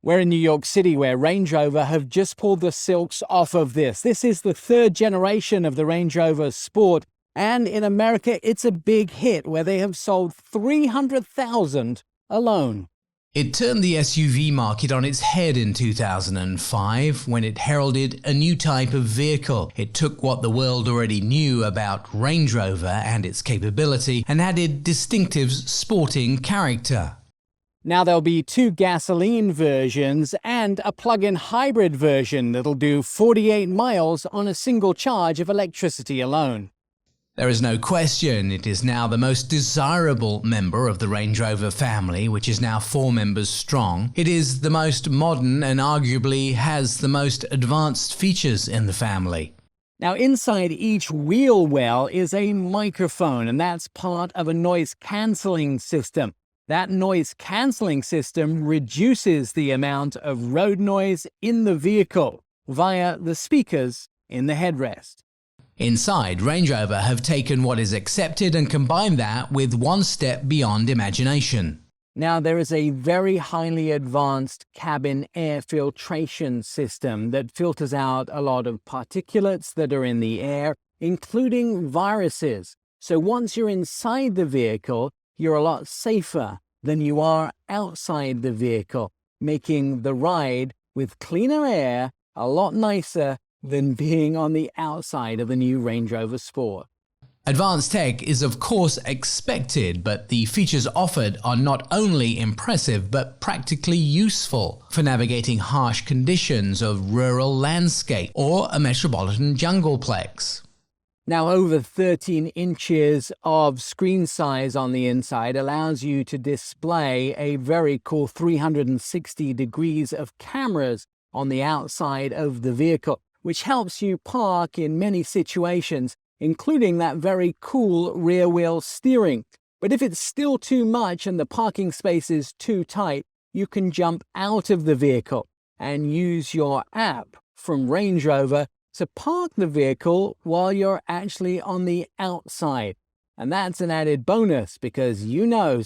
We're in New York City, where Range Rover have just pulled the silks off of this. This is the third generation of the Range Rover Sport, and in America it's a big hit, where they have sold 300,000 alone. It turned the SUV market on its head in 2005 when it heralded a new type of vehicle. It took what the world already knew about Range Rover and its capability and added distinctive sporting character. Now there'll be two gasoline versions and a plug-in hybrid version that'll do 48 miles on a single charge of electricity alone. There is no question it is now the most desirable member of the Range Rover family, which is now 4 members strong. It is the most modern and arguably has the most advanced features in the family. Now inside each wheel well is a microphone, and that's part of a noise-cancelling system. That noise-cancelling system reduces the amount of road noise in the vehicle via the speakers in the headrest. Inside, Range Rover have taken what is accepted and combined that with one step beyond imagination. Now there is a very highly advanced cabin air filtration system that filters out a lot of particulates that are in the air, including viruses. So once you're inside the vehicle, you're a lot safer than you are outside the vehicle, making the ride with cleaner air a lot nicer than being on the outside of the new Range Rover Sport. Advanced tech is of course expected, but the features offered are not only impressive but practically useful for navigating harsh conditions of rural landscape or a metropolitan jungleplex. Now, over 13 inches of screen size on the inside allows you to display a very cool 360 degrees of cameras on the outside of the vehicle, which helps you park in many situations, including that very cool rear-wheel steering. But if it's still too much and the parking space is too tight, you can jump out of the vehicle and use your app from Range Rover to park the vehicle while you're actually on the outside. And that's an added bonus because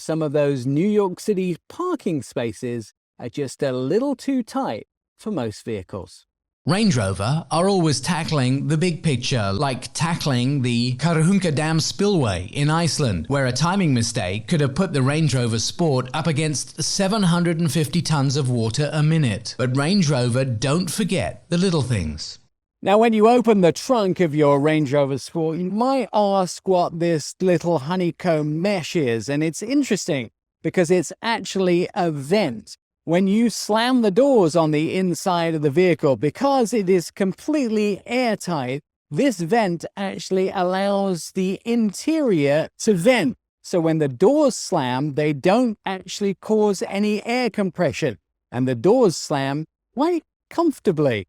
some of those New York City parking spaces are just a little too tight for most vehicles. Range Rover are always tackling the big picture, like tackling the Karhunka Dam spillway in Iceland, where a timing mistake could have put the Range Rover Sport up against 750 tons of water a minute. But Range Rover don't forget the little things. Now, when you open the trunk of your Range Rover Sport, you might ask what this little honeycomb mesh is, and it's interesting because it's actually a vent. When you slam the doors on the inside of the vehicle, because it is completely airtight, this vent actually allows the interior to vent. So when the doors slam, they don't actually cause any air compression, and the doors slam quite comfortably.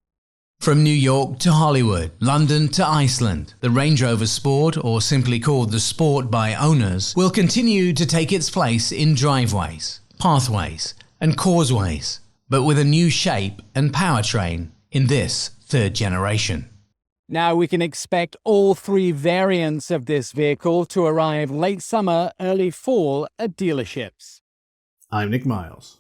From New York to Hollywood, London to Iceland, the Range Rover Sport, or simply called the Sport by owners, will continue to take its place in driveways, pathways, and causeways, but with a new shape and powertrain in this third generation. Now we can expect all 3 variants of this vehicle to arrive late summer, early fall at dealerships. I'm Nick Miles.